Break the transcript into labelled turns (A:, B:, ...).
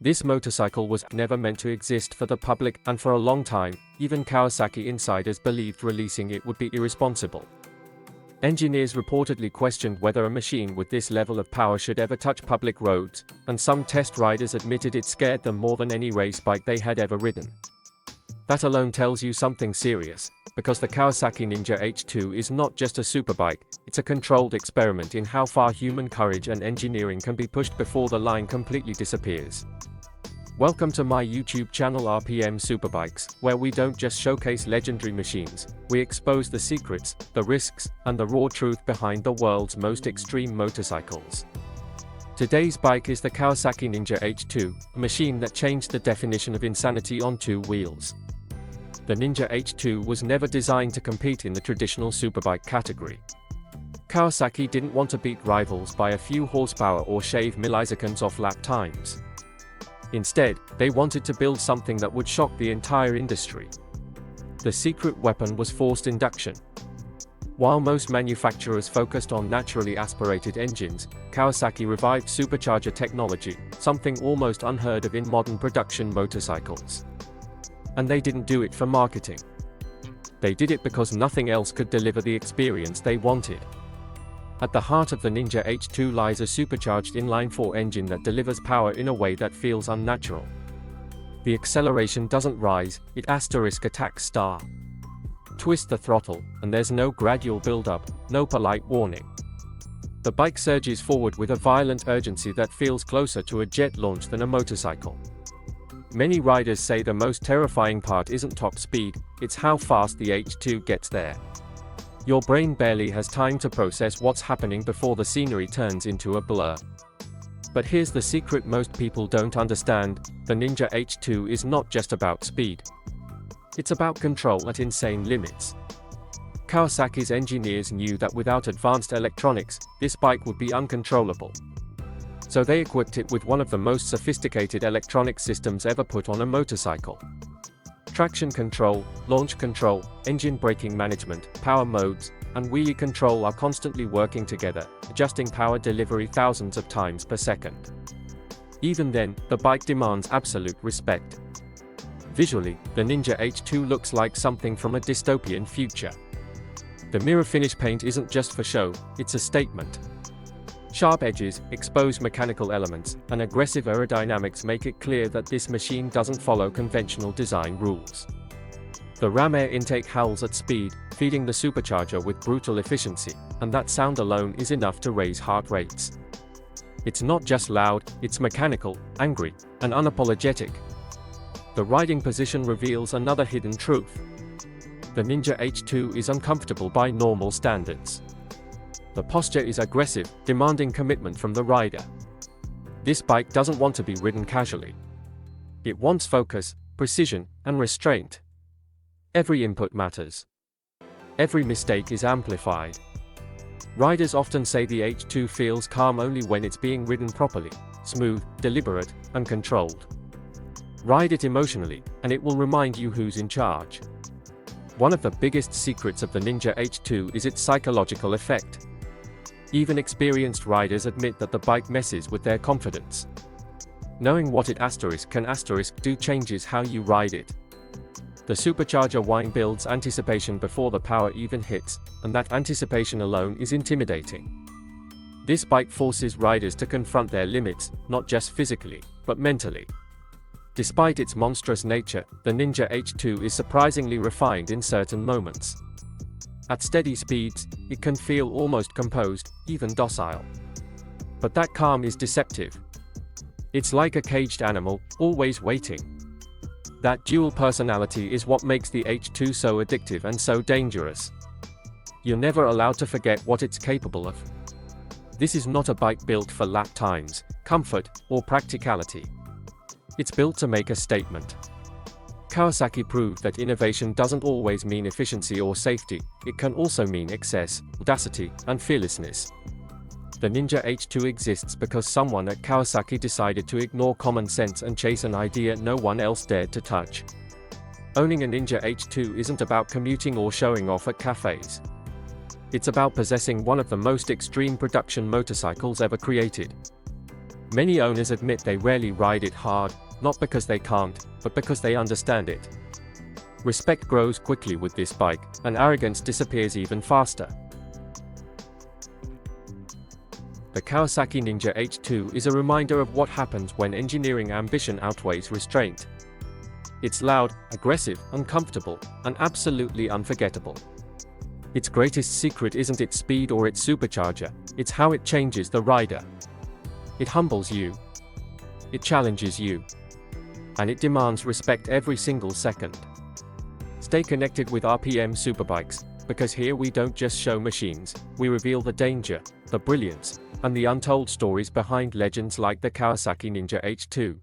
A: This motorcycle was never meant to exist for the public, and for a long time, even Kawasaki insiders believed releasing it would be irresponsible. Engineers reportedly questioned whether a machine with this level of power should ever touch public roads, and some test riders admitted it scared them more than any race bike they had ever ridden. That alone tells you something serious, because the Kawasaki Ninja H2 is not just a superbike, it's a controlled experiment in how far human courage and engineering can be pushed before the line completely disappears. Welcome to my YouTube channel RPM Superbikes, where we don't just showcase legendary machines, we expose the secrets, the risks, and the raw truth behind the world's most extreme motorcycles. Today's bike is the Kawasaki Ninja H2, a machine that changed the definition of insanity on two wheels. The Ninja H2 was never designed to compete in the traditional superbike category. Kawasaki didn't want to beat rivals by a few horsepower or shave milliseconds off lap times. Instead, they wanted to build something that would shock the entire industry. The secret weapon was forced induction. While most manufacturers focused on naturally aspirated engines, Kawasaki revived supercharger technology, something almost unheard of in modern production motorcycles. And they didn't do it for marketing. They did it because nothing else could deliver the experience they wanted. At the heart of the Ninja H2 lies a supercharged inline-4 engine that delivers power in a way that feels unnatural. The acceleration doesn't rise, it attacks star. Twist the throttle, and there's no gradual build-up, no polite warning. The bike surges forward with a violent urgency that feels closer to a jet launch than a motorcycle. Many riders say the most terrifying part isn't top speed, it's how fast the H2 gets there. Your brain barely has time to process what's happening before the scenery turns into a blur. But here's the secret most people don't understand: the Ninja H2 is not just about speed. It's about control at insane limits. Kawasaki's engineers knew that without advanced electronics, this bike would be uncontrollable. So they equipped it with one of the most sophisticated electronic systems ever put on a motorcycle. Traction control, launch control, engine braking management, power modes, and wheelie control are constantly working together, adjusting power delivery thousands of times per second. Even then, the bike demands absolute respect. Visually, the Ninja H2 looks like something from a dystopian future. The mirror finish paint isn't just for show, it's a statement. Sharp edges, exposed mechanical elements, and aggressive aerodynamics make it clear that this machine doesn't follow conventional design rules. The ram air intake howls at speed, feeding the supercharger with brutal efficiency, and that sound alone is enough to raise heart rates. It's not just loud, it's mechanical, angry, and unapologetic. The riding position reveals another hidden truth. The Ninja H2 is uncomfortable by normal standards. The posture is aggressive, demanding commitment from the rider. This bike doesn't want to be ridden casually. It wants focus, precision, and restraint. Every input matters. Every mistake is amplified. Riders often say the H2 feels calm only when it's being ridden properly, smooth, deliberate, and controlled. Ride it emotionally, and it will remind you who's in charge. One of the biggest secrets of the Ninja H2 is its psychological effect. Even experienced riders admit that the bike messes with their confidence. Knowing what it can do changes how you ride it. The supercharger whine builds anticipation before the power even hits, and that anticipation alone is intimidating. This bike forces riders to confront their limits, not just physically, but mentally. Despite its monstrous nature, the Ninja H2 is surprisingly refined in certain moments. At steady speeds, it can feel almost composed, even docile. But that calm is deceptive. It's like a caged animal, always waiting. That dual personality is what makes the H2 so addictive and so dangerous. You're never allowed to forget what it's capable of. This is not a bike built for lap times, comfort, or practicality. It's built to make a statement. Kawasaki proved that innovation doesn't always mean efficiency or safety, it can also mean excess, audacity, and fearlessness. The Ninja H2 exists because someone at Kawasaki decided to ignore common sense and chase an idea no one else dared to touch. Owning a Ninja H2 isn't about commuting or showing off at cafes. It's about possessing one of the most extreme production motorcycles ever created. Many owners admit they rarely ride it hard, not because they can't, but because they understand it. Respect grows quickly with this bike, and arrogance disappears even faster. The Kawasaki Ninja H2 is a reminder of what happens when engineering ambition outweighs restraint. It's loud, aggressive, uncomfortable, and absolutely unforgettable. Its greatest secret isn't its speed or its supercharger, it's how it changes the rider. It humbles you. It challenges you. And it demands respect every single second. Stay connected with RPM Superbikes, because here we don't just show machines, we reveal the danger, the brilliance, and the untold stories behind legends like the Kawasaki Ninja H2.